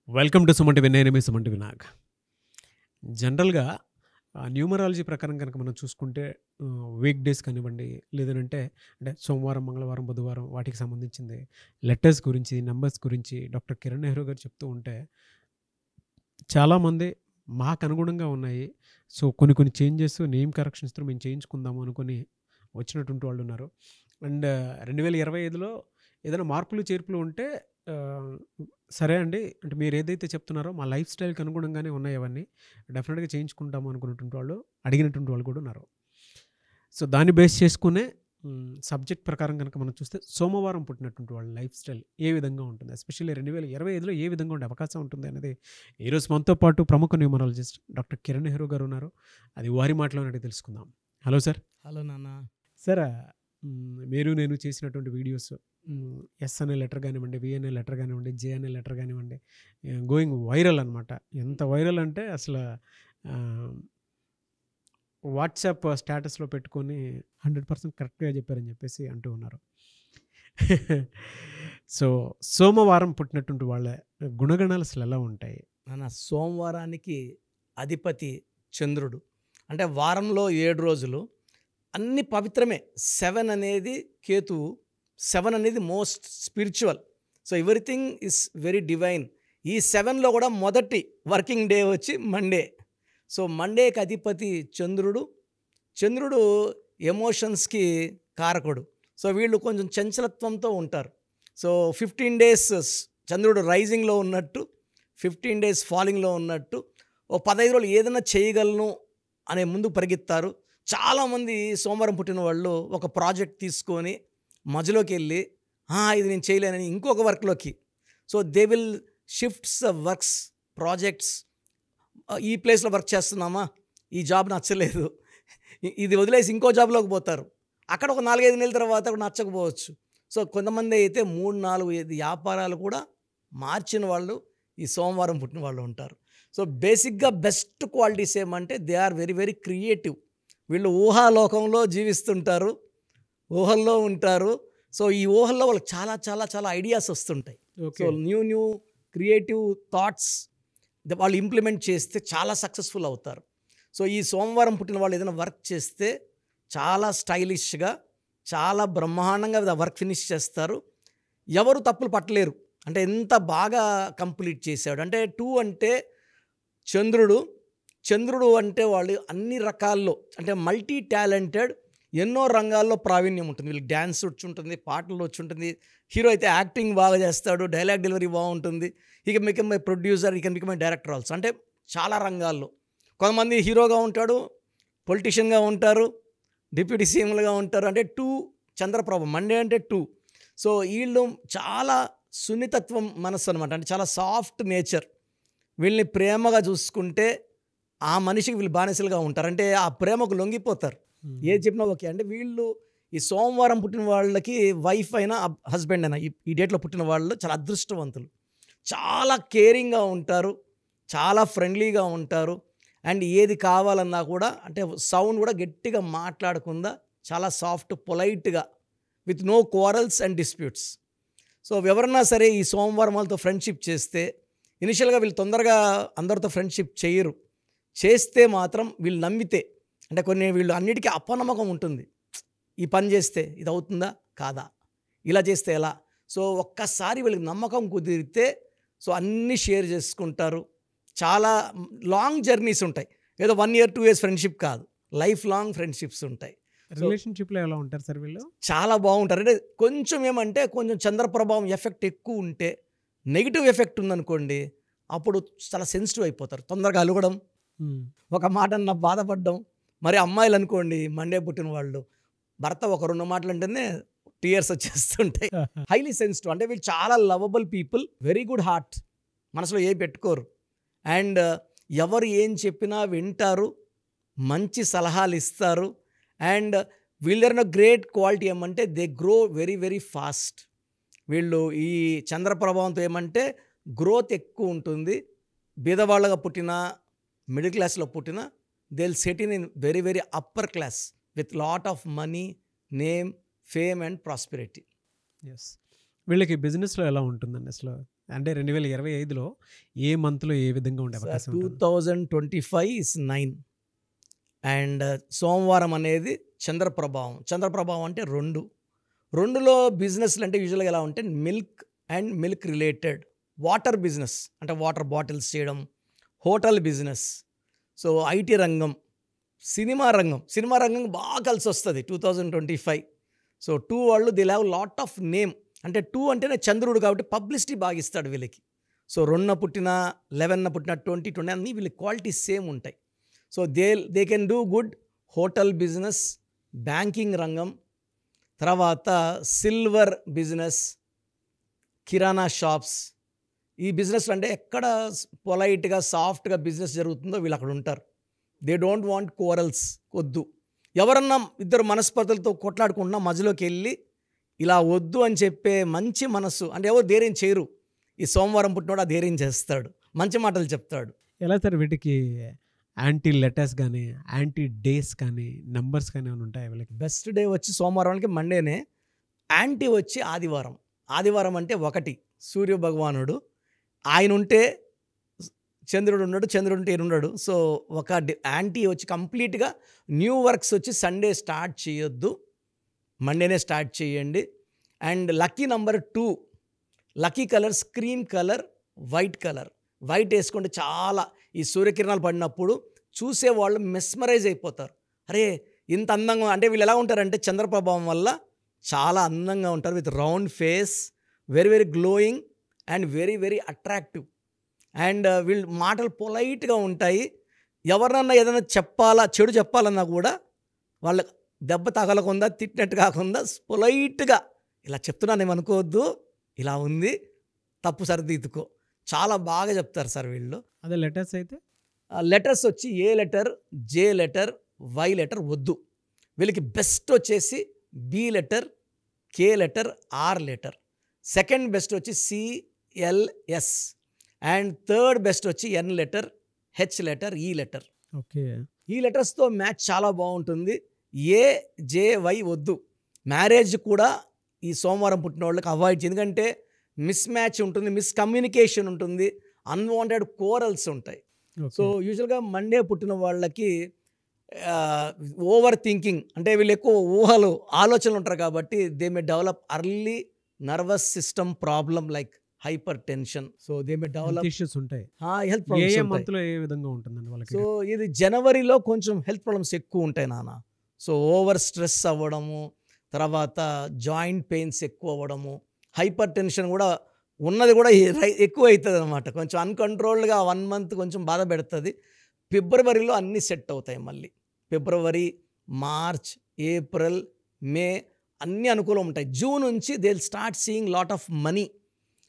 Welcome to సుమంటి వినయ్. మీ సుమంటి వినాయక్. జనరల్‌గా న్యూమరాలజీ ప్రకారం కనుక మనం చూసుకుంటే వీక్ డేస్ కానివ్వండి, లేదనంటే అంటే సోమవారం, మంగళవారం, బుధవారం వాటికి సంబంధించింది లెటర్స్ గురించి, నంబర్స్ గురించి డాక్టర్ కిరణ్ నెహ్రూ గారు చెప్తూ ఉంటే, చాలామంది మాకనుగుణంగా ఉన్నాయి. సో, కొన్ని కొన్ని చేంజెస్, నేమ్ కరెక్షన్స్‌తో మేము చేయించుకుందాము అనుకోని వచ్చినటువంటి వాళ్ళున్నారు. అండ్ 2025లో ఏదైనా మార్పులు, చేర్పులు ఉంటే ఆహ్, సరే అండి. అంటే మీరేదైతే చెప్తున్నారో మా లైఫ్ స్టైల్‌కి అనుగుణంగానే ఉన్నాయి అవన్నీ. డెఫినిట్‌గా చేయించుకుంటాము అనుకున్నటువంటి వాళ్ళు, అడిగినటువంటి వాళ్ళు కూడా ఉన్నారు. సో, దాన్ని బేస్ చేసుకునే సబ్జెక్ట్ ప్రకారం గనక మనం చూస్తే సోమవారం పుట్టినటువంటి వాళ్ళ లైఫ్ స్టైల్ ఏ విధంగా ఉంటుంది? ఎస్పెషల్లీ 2025లో ఏ విధంగా ఉండే అవకాశం ఉంటుంది అనేది ఈరోజు మనతో పాటు ప్రముఖ న్యూమరాలజిస్ట్ డాక్టర్ కిరణ్ నెహ్రూ గారు ఉన్నారు. అది వారి మాటలోనే అడిగి తెలుసుకుందాం. Hello sir. హలో నాన్న. సార్, మీరు నేను చేసినటువంటి వీడియోస్ ఎస్ అనే లెటర్ కానివ్వండి, వి అనే లెటర్ కానివ్వండి, జే అనే లెటర్ కానివ్వండి, గోయింగ్ వైరల్ అనమాట. ఎంత వైరల్ అంటే అసలు వాట్సాప్ స్టేటస్లో పెట్టుకొని 100% కరెక్ట్గా చెప్పారని చెప్పేసి అంటూ ఉన్నారు. సో, సోమవారం పుట్టినటువంటి వాళ్ళ గుణగణాలు అసలు ఎలా ఉంటాయి? నాన్న, సోమవారానికి అధిపతి చంద్రుడు. అంటే వారంలో 7 రోజులు అన్ని పవిత్రమే. 7 అనేది కేతువు. 7 అనేది most spiritual. So everything is very divine. ఈ 7లో కూడా మొదటి వర్కింగ్ డే వచ్చి మండే. సో మండేకి అధిపతి చంద్రుడు. చంద్రుడు ఎమోషన్స్కి కారకుడు. సో వీళ్ళు కొంచెం చంచలత్వంతో ఉంటారు. సో 15 డేస్ చంద్రుడు రైజింగ్లో ఉన్నట్టు, 15 డేస్ ఫాలింగ్లో ఉన్నట్టు, ఓ 15 రోజులు ఏదైనా చేయగలను అనే ముందు పరిగెత్తారు. చాలామంది సోమవారం పుట్టిన వాళ్ళు ఒక ప్రాజెక్ట్ తీసుకొని మధ్యలోకి వెళ్ళి ఇది నేను చేయలేనని ఇంకొక వర్క్లోకి, so they will shifts works, projects. ఈ ప్లేస్లో వర్క్ చేస్తున్నామా, ఈ జాబ్ నచ్చలేదు, ఇది వదిలేసి ఇంకో జాబ్లోకి పోతారు. అక్కడ ఒక 4-5 నెలల తర్వాత కూడా నచ్చకపోవచ్చు. సో కొంతమంది అయితే 3-4 వ్యాపారాలు కూడా మార్చిన వాళ్ళు ఈ సోమవారం పుట్టిన వాళ్ళు ఉంటారు. సో బేసిక్గా బెస్ట్ క్వాలిటీస్ ఏమంటే they are very very creative. వీళ్ళు ఊహాలోకంలో జీవిస్తుంటారు, ఊహల్లో ఉంటారు. సో ఈ ఊహల్లో వాళ్ళకి చాలా చాలా చాలా ఐడియాస్ వస్తుంటాయి. సో న్యూ క్రియేటివ్ థాట్స్ వాళ్ళు ఇంప్లిమెంట్ చేస్తే చాలా సక్సెస్ఫుల్ అవుతారు. సో ఈ సోమవారం పుట్టిన వాళ్ళు ఏదైనా వర్క్ చేస్తే చాలా స్టైలిష్గా, చాలా బ్రహ్మాండంగా వర్క్ ఫినిష్ చేస్తారు. ఎవరు తప్పులు పట్టలేరు. అంటే ఎంత బాగా కంప్లీట్ చేశాడు అంటే 2 అంటే చంద్రుడు అంటే వాళ్ళు అన్ని రకాల్లో అంటే మల్టీ టాలెంటెడ్, ఎన్నో రంగాల్లో ప్రావీణ్యం ఉంటుంది. వీళ్ళకి డ్యాన్స్ వచ్చి ఉంటుంది, పాటలు వచ్చి ఉంటుంది. హీరో అయితే యాక్టింగ్ బాగా చేస్తాడు, డైలాగ్ డెలివరీ బాగుంటుంది. ఇక బికమ్ మై ప్రొడ్యూసర్, ఇక బికమ్ మై డైరెక్టర్ ఆల్సో. అంటే చాలా రంగాల్లో కొంతమంది హీరోగా ఉంటాడు, పొలిటీషియన్గా ఉంటారు, డిప్యూటీ సీఎంలుగా ఉంటారు. అంటే 2 చంద్రప్రభ, మండే అంటే 2. సో వీళ్ళు చాలా సున్నితత్వం మనస్సు అనమాట. అంటే చాలా సాఫ్ట్ నేచర్. వీళ్ళని ప్రేమగా చూసుకుంటే ఆ మనిషికి వీళ్ళు బానిసలుగా ఉంటారు. అంటే ఆ ప్రేమకు లొంగిపోతారు, ఏది చెప్పినా ఓకే. అంటే వీళ్ళు ఈ సోమవారం పుట్టిన వాళ్ళకి వైఫ్ అయినా హస్బెండ్ అయినా ఈ డేట్లో పుట్టిన వాళ్ళు చాలా అదృష్టవంతులు. చాలా కేరింగ్గా ఉంటారు, చాలా ఫ్రెండ్లీగా ఉంటారు. అండ్ ఏది కావాలన్నా కూడా అంటే సౌండ్ కూడా గట్టిగా మాట్లాడకుండా చాలా సాఫ్ట్, పొలైట్గా, with no quarrels and disputes. So ఎవరన్నా సరే ఈ సోమవారం వాళ్ళతో ఫ్రెండ్షిప్ చేస్తే ఇనిషియల్గా వీళ్ళు తొందరగా అందరితో ఫ్రెండ్షిప్ చేయరు. చేస్తే మాత్రం వీళ్ళు నమ్మితే, అంటే కొన్ని వీళ్ళు అన్నిటికీ అపనమ్మకం ఉంటుంది. ఈ పని చేస్తే ఇది అవుతుందా కాదా, ఇలా చేస్తే ఎలా. సో ఒక్కసారి వీళ్ళకి నమ్మకం కుదిరితే సో అన్నీ షేర్ చేసుకుంటారు. చాలా లాంగ్ జర్నీస్ ఉంటాయి. ఏదో 1 year 2 years ఫ్రెండ్షిప్ కాదు, లైఫ్ లాంగ్ ఫ్రెండ్షిప్స్ ఉంటాయి. రిలేషన్షిప్లో ఎలా ఉంటారు సార్ వీళ్ళు? చాలా బాగుంటారు. అంటే కొంచెం ఏమంటే కొంచెం చంద్రప్రభావం ఎఫెక్ట్ ఎక్కువ ఉంటే, నెగిటివ్ ఎఫెక్ట్ ఉందనుకోండి, అప్పుడు చాలా సెన్సిటివ్ అయిపోతారు. తొందరగా అలగడం, ఒక మాట అన్న బాధపడడం. మరి అమ్మాయిలు అనుకోండి, మండే పుట్టిన వాళ్ళు భర్త ఒక 2 మాటలు అంటేనే టీయర్స్ వచ్చేస్తుంటాయి. Highly sensitive. అంటే వీళ్ళు చాలా lovable people, very good heart, మనసులో ఏ పెట్టుకోరు. అండ్ ఎవరు ఏం చెప్పినా వింటారు, మంచి సలహాలు ఇస్తారు. అండ్ వీళ్ళ గ్రేట్ క్వాలిటీ ఏమంటే they grow very very fast. వీళ్ళు ఈ చంద్రప్రభావంతో ఏమంటే గ్రోత్ ఎక్కువ ఉంటుంది. బీదవాళ్ళగా పుట్టినా, మిడిల్ క్లాస్లో పుట్టినా, they will set in very very upper class with lot of money, name, fame and prosperity. Yes. వీళ్ళకి బిజినెస్‌లో ఎలా ఉంటుందండి అసలు? అంటే 2025లో ఏ మంత్‌లో ఏ విధంగా ఉండే సార్ అవకాశం ఉంటుంది? 2025 ఇస్ 9 అండ్ సోమవారం అనేది చంద్రప్రభావం. చంద్రప్రభావం అంటే 2. 2లో బిజినెస్‌లు అంటే యూజువల్‌గా ఎలా ఉంటే milk and milk related. Water business అంటే వాటర్ బాటిల్స్ చేయడం, హోటల్ బిజినెస్, సో ఐటీ రంగం, సినిమా రంగం బాగా కలిసొస్తది 2025. సో 2 వాళ్ళు they have lot of name. అంటే 2 అంటేనే చంద్రుడు కాబట్టి పబ్లిసిటీ బాగా ఇస్తాడు వీళ్ళకి. సో 2న పుట్టిన, 11న పుట్టిన, 20, 20 అన్నీ వీళ్ళ క్వాలిటీస్ సేమ్ ఉంటాయి. So they can do good hotel business, banking రంగం, తర్వాత సిల్వర్ బిజినెస్, కిరాణా షాప్స్. ఈ బిజినెస్‌లు అంటే ఎక్కడ పొలైట్‌గా, సాఫ్ట్‌గా బిజినెస్ జరుగుతుందో వీళ్ళు అక్కడ ఉంటారు. దే డోంట్ వాంట్ క్వారల్స్, వద్దు. ఎవరన్నా ఇద్దరు మనస్పర్ధలతో కొట్లాడుకుంటున్నా మధ్యలోకెళ్ళి ఇలా వద్దు అని చెప్పే మంచి మనస్సు అంటే ఎవరు ధైర్యం చేయరు. ఈ సోమవారం పుట్టినోడు ఆ ధైర్యం చేస్తాడు. మంచి మాటలు చెప్తాడు. ఎలా సార్ వీటికి యాంటీ లెటర్స్ గానీ, యాంటీ డేస్ కానీ, నంబర్స్ కానీ ఏమైనా ఉంటాయా వీళ్ళకి? బెస్ట్ డే వచ్చి సోమవారానికి మండేనే. యాంటీ వచ్చి ఆదివారం. ఆదివారం అంటే 1 సూర్య భగవానుడు. ఆయన ఉంటే చంద్రుడు ఉన్నాడు, చంద్రుడు ఉంటే ఈయన ఉన్నాడు. సో ఒక యాంటీ వచ్చి కంప్లీట్గా న్యూ వర్క్స్ వచ్చి సండే స్టార్ట్ చేయొద్దు, మండేనే స్టార్ట్ చేయండి. And lucky number 2, lucky colours cream colour, white colour. White వేసుకుంటే చాలా ఈ సూర్యకిరణాలు పడినప్పుడు చూసేవాళ్ళు మెస్మరైజ్ అయిపోతారు. అరే ఇంత అందంగా అంటే వీళ్ళు ఎలా ఉంటారంటే చంద్రప్రభావం వల్ల చాలా అందంగా ఉంటారు. With round face, very very glowing and very very attractive. And వీళ్ళు మాటలు పొలైట్గా ఉంటాయి. ఎవరినన్నా ఏదైనా చెడు చెప్పాలన్నా కూడా వాళ్ళ దెబ్బ తగలకుండా, తిట్టినట్టు కాకుండా పొలైట్గా ఇలా చెప్తున్నానేమనుకోవద్దు, ఇలా ఉంది, తప్పు సరిదిద్దుకో. చాలా బాగా చెప్తారు సార్ వీళ్ళు. అదే లెటర్స్ అయితే? లెటర్స్ వచ్చి A letter, J letter, Y letter వద్దు. వీళ్ళకి బెస్ట్ వచ్చేసి B letter, K letter, R letter. Second best వచ్చి సిఎల్ఎస్. అండ్ థర్డ్ బెస్ట్ వచ్చి N letter, H letter, E letter. Okay. ఈ లెటర్స్తో మ్యాచ్ చాలా బాగుంటుంది. ఏ, జే, వై వద్దు. మ్యారేజ్ కూడా ఈ సోమవారం పుట్టిన వాళ్ళకి అవాయిడ్ చేయండి. ఎందుకంటే మిస్ మ్యాచ్ ఉంటుంది, మిస్కమ్యూనికేషన్ ఉంటుంది, అన్వాంటెడ్ కోరల్స్ ఉంటాయి. సో యూజువల్గా మండే పుట్టిన వాళ్ళకి ఓవర్ థింకింగ్ అంటే వీళ్ళు ఎక్కువ ఊహలు, ఆలోచనలు ఉంటారు కాబట్టి they may develop early nervous system problem like hyper tension. So they may develop issues ఉంటాయి. హెల్త్ ఏ ప్రాబ్లమ్స్ ఏ ఉంటాయి. మంత్‌లో ఏ విధంగా ఉంటుందండి వాళ్ళకి? సో ఇది జనవరిలో కొంచెం హెల్త్ ప్రాబ్లమ్స్ ఎక్కువ ఉంటాయి నాన్న. సో ఓవర్ స్ట్రెస్ అవ్వడము, తర్వాత జాయింట్ పెయిన్స్ ఎక్కువ అవ్వడము, హైపర్ టెన్షన్ కూడా ఉన్నది కూడా ఎక్కువ అవుతుంది అనమాట. కొంచెం అన్కంట్రోల్డ్గా 1 మంత్ కొంచెం బాధ పెడుతుంది. ఫిబ్రవరిలో అన్నీ సెట్ అవుతాయి మళ్ళీ. ఫిబ్రవరి, మార్చ్, ఏప్రిల్, మే అన్నీ అనుకూలం ఉంటాయి. జూన్ నుంచి they will start seeing lot of money.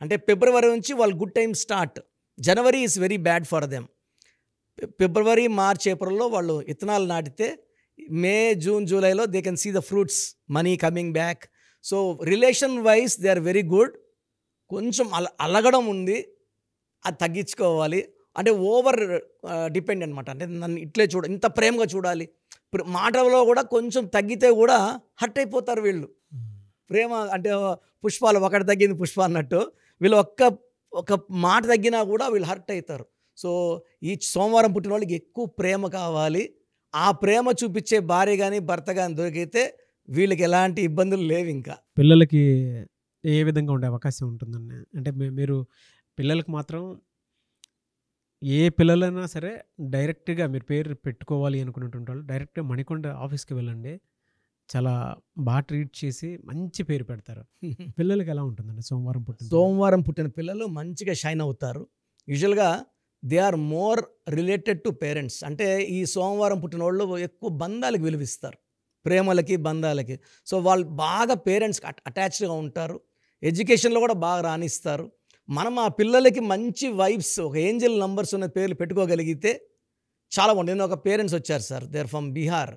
అంటే ఫిబ్రవరి నుంచి వాళ్ళు good time start. January is very bad for them. February, March, ఏప్రిల్లో వాళ్ళు విత్తనాలు నాటితే మే, జూన్, జూలైలో they can see the fruits, money coming back. So relation wise they are very good. కొంచెం అలగడం ఉంది, అది తగ్గించుకోవాలి. అంటే ఓవర్ డిపెండ్ అనమాట. అంటే నన్ను ఇట్లే ఇంత ప్రేమగా చూడాలి. మాటలో కూడా కొంచెం తగ్గితే కూడా హర్ట్ అయిపోతారు వీళ్ళు. ప్రేమ అంటే పుష్పాలు ఒకటి తగ్గింది పుష్ప అన్నట్టు వీళ్ళు ఒక మాట తగ్గినా కూడా వీళ్ళు హర్ట్ అవుతారు. సో ఈ సోమవారం పుట్టిన వాళ్ళకి ఎక్కువ ప్రేమ కావాలి. ఆ ప్రేమ చూపించే భార్య కానీ భర్త కానీ దొరికితే వీళ్ళకి ఎలాంటి ఇబ్బందులు లేవు. ఇంకా పిల్లలకి ఏ విధంగా ఉండే అవకాశం ఉంటుందండి? అంటే మీరు పిల్లలకి మాత్రం ఏ పిల్లలైనా సరే డైరెక్ట్గా మీరు పేరు పెట్టుకోవాలి అనుకున్నటువంటి వాళ్ళు డైరెక్ట్గా మణికొండ ఆఫీస్కి వెళ్ళండి. చాలా బాగా ట్రీట్ చేసి మంచి పేరు పెడతారు. పిల్లలకి ఎలా ఉంటుందండి సోమవారం పుట్టిన పిల్లలు మంచిగా షైన్ అవుతారు. యూజువల్గా they are more related to parents. అంటే ఈ సోమవారం పుట్టిన వాళ్ళు ఎక్కువ బంధాలకు విలువిస్తారు, ప్రేమలకి, బంధాలకి. సో వాళ్ళు బాగా పేరెంట్స్కి అటాచ్డ్గా ఉంటారు. ఎడ్యుకేషన్లో కూడా బాగా రాణిస్తారు. మనం ఆ పిల్లలకి మంచి వైబ్స్, ఒక ఏంజల్ నంబర్స్ ఉన్న పేర్లు పెట్టుకోగలిగితే చాలా బాగుంటుంది. నేను ఒక పేరెంట్స్ వచ్చారు sir, they are from Bihar.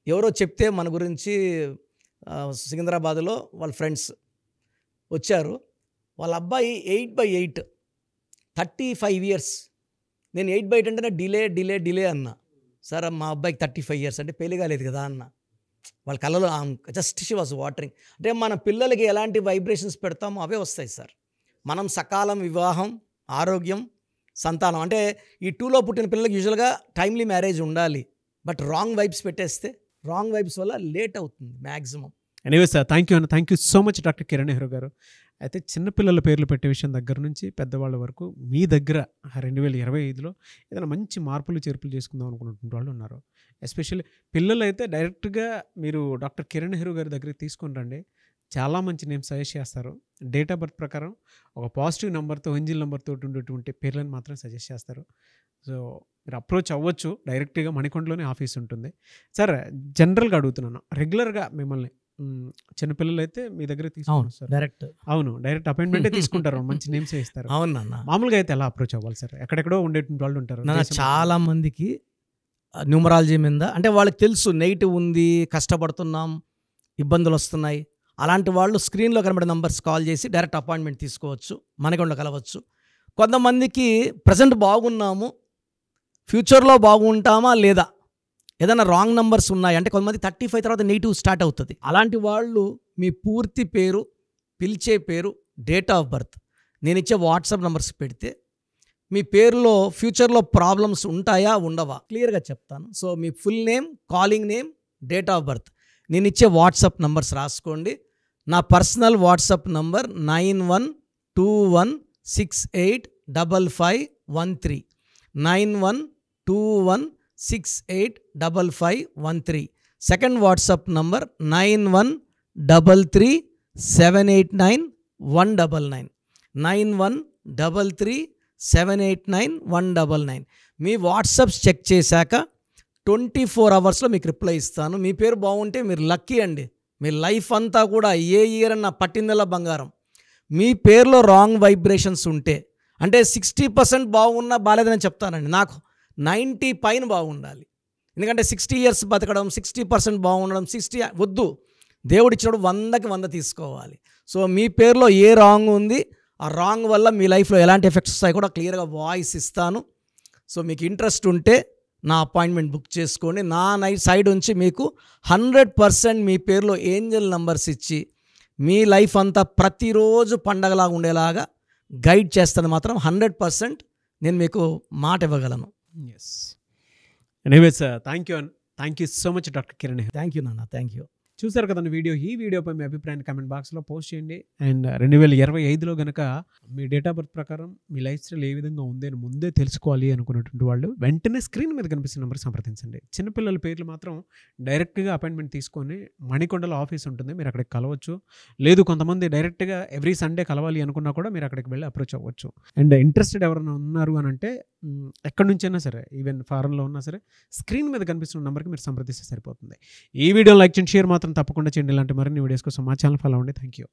ఎవరో చెప్తే మన గురించి సికింద్రాబాద్లో వాళ్ళ ఫ్రెండ్స్ వచ్చారు. వాళ్ళ అబ్బాయి 8/8, 35 years. నేను 8/8 అంటేనే డిలే అన్నా. సార్ మా అబ్బాయికి 35 years అంటే పెళ్లి కాలేదు కదా అన్న. వాళ్ళ కళ్ళలో జస్ట్ షీ వాజ్ వాటరింగ్. అంటే మన పిల్లలకి ఎలాంటి వైబ్రేషన్స్ పెడతామో అవే వస్తాయి సార్. మనం సకాలం వివాహం, ఆరోగ్యం, సంతానం, అంటే ఈ 2లో పుట్టిన పిల్లలకి యూజువల్గా టైమ్లీ మ్యారేజ్ ఉండాలి. బట్ రాంగ్ వైబ్స్ పెట్టేస్తే రాంగ్ వైబ్స్ వల్ల లేట్ అవుతుంది maximum. Anyway sir, thank you so much doctor Kiran Nehru గారు. అయితే చిన్నపిల్లల పేర్లు పెట్టే విషయం దగ్గర నుంచి పెద్దవాళ్ళ వరకు మీ దగ్గర 2025లో ఏదైనా మంచి మార్పులు చేర్పులు చేసుకుందాం అనుకున్నటువంటి వాళ్ళు ఉన్నారు. ఎస్పెషల్లీ పిల్లలు అయితే డైరెక్ట్గా మీరు డాక్టర్ కిరణ్ నెహ్రూ గారి దగ్గరికి తీసుకొని రండి. చాలా మంచి నేమ్ సజెస్ట్ చేస్తారు. డేట్ ఆఫ్ బర్త్ ప్రకారం ఒక పాజిటివ్ నెంబర్తో, ఏంజిల్ నెంబర్తో ఉండేటువంటి పేర్లను మాత్రం సజెస్ట్ చేస్తారు. సో మీరు అప్రోచ్ అవ్వచ్చు. డైరెక్ట్గా మణికొండలోనే ఆఫీస్ ఉంటుంది. సార్, జనరల్గా అడుగుతున్నాను, రెగ్యులర్గా మిమ్మల్ని చిన్నపిల్లలు అయితే మీ దగ్గర తీసుకుంటారు సార్? డైరెక్ట్ అపాయింట్మెంటే తీసుకుంటారు. మంచి నేమ్స్ ఇస్తారు. అవును నాన్న. మామూలుగా అయితే ఎలా అప్రోచ్ అవ్వాలి సార్? ఎక్కడెక్కడో ఉండేటువంటి వాళ్ళు ఉంటారు. చాలా మందికి న్యూమరాలజీ మీద అంటే వాళ్ళకి తెలుసు నెగిటివ్ ఉంది, కష్టపడుతున్నాం, ఇబ్బందులు వస్తున్నాయి. అలాంటి వాళ్ళు స్క్రీన్లో కనబడే నంబర్స్ కాల్ చేసి డైరెక్ట్ అపాయింట్మెంట్ తీసుకోవచ్చు, మనకొండ కలవచ్చు. కొంతమందికి ప్రజెంట్ బాగున్నాము, ఫ్యూచర్లో బాగుంటామా లేదా, ఏదైనా రాంగ్ నంబర్స్ ఉన్నాయి అంటే కొంతమంది 35 తర్వాత నెగిటివ్ స్టార్ట్ అవుతుంది. అలాంటి వాళ్ళు మీ పూర్తి పేరు, పిలిచే పేరు, డేట్ ఆఫ్ బర్త్, నేను ఇచ్చే వాట్సాప్ నంబర్స్ పెడితే మీ పేరులో ఫ్యూచర్లో ప్రాబ్లమ్స్ ఉంటాయా ఉండవా క్లియర్గా చెప్తాను. So me full name, calling name, date of birth, నేను ఇచ్చే వాట్సాప్ నంబర్స్ రాసుకోండి. నా personal WhatsApp number 9121685513 9121685513. Second WhatsApp number 9133789199 9133789199. మీ వాట్సాప్స్ చెక్ చేశాక 24 అవర్స్లో మీకు రిప్లై ఇస్తాను. మీ పేరు బాగుంటే మీరు లక్కీ అండి. మీ లైఫ్ అంతా కూడా ఏ ఇయర్ అన్న పట్టిందల బంగారం. మీ పేరులో రాంగ్ వైబ్రేషన్స్ ఉంటే, అంటే 60% బాగున్నా బాగాలేదని చెప్తానండి. నాకు 90 పైన బాగుండాలి. ఎందుకంటే 60 ఇయర్స్ బతకడం, 60% బాగుండడం, 60 వద్దు. దేవుడిచ్చినప్పుడు 100కి 100 తీసుకోవాలి. సో మీ పేరులో ఏ రాంగ్ ఉంది, ఆ రాంగ్ వల్ల మీ లైఫ్లో ఎలాంటి ఎఫెక్ట్స్ వస్తాయి కూడా క్లియర్గా వాయిస్ ఇస్తాను. సో మీకు ఇంట్రెస్ట్ ఉంటే నా అపాయింట్మెంట్ బుక్ చేసుకోండి. నా సైడ్ నుంచి మీకు 100% మీ పేరులో ఏంజల్ నంబర్స్ ఇచ్చి మీ లైఫ్ అంతా ప్రతిరోజు పండగలాగా ఉండేలాగా గైడ్ చేస్తాను. మాత్రం 100% నేను మీకు మాట ఇవ్వగలను. Yes. Anyway sir, thank you so much doctor Kiran. Thank you నాన్న, థ్యాంక్ యూ. చూసారు కదండి వీడియో. ఈ వీడియోపై మీ అభిప్రాయాన్ని కామెంట్ బాక్స్లో పోస్ట్ చేయండి. అండ్ 2025లో కనుక మీ డేట్ ఆఫ్ బర్త్ ప్రకారం మీ లైఫ్ స్టైల్ ఏ విధంగా ఉంది అని ముందే తెలుసుకోవాలి అనుకున్నటువంటి వాళ్ళు వెంటనే స్క్రీన్ మీద కనిపిస్తున్న నెంబర్ సంప్రదించండి. చిన్నపిల్లల పేర్లు మాత్రం డైరెక్ట్గా అపాయింట్మెంట్ తీసుకొని మణికొండలో ఆఫీస్ ఉంటుంది, మీరు అక్కడికి కలవచ్చు. లేదు కొంతమంది డైరెక్ట్గా ఎవ్రీ సండే కలవాలి అనుకున్నా కూడా మీరు అక్కడికి వెళ్ళి అప్రోచ్ అవ్వచ్చు. అండ్ ఇంట్రెస్టెడ్ ఎవరైనా ఉన్నారు అని అంటే ఎక్కడి నుంచైనా సరే, ఈవెన్ ఫారెన్లో ఉన్నా సరే, స్క్రీన్ మీద కనిపిస్తున్న నెంబర్కి మీరు సంప్రదిస్తే సరిపోతుంది. ఈ వీడియో లైక్ చేయండి, షేర్ మాత్రం తప్పకుండా చేయండి. ఇలాంటి మరిన్ని వీడియోస్ కోసం మా ఛానల్ ఫాలో అవ్వండి. Thank you.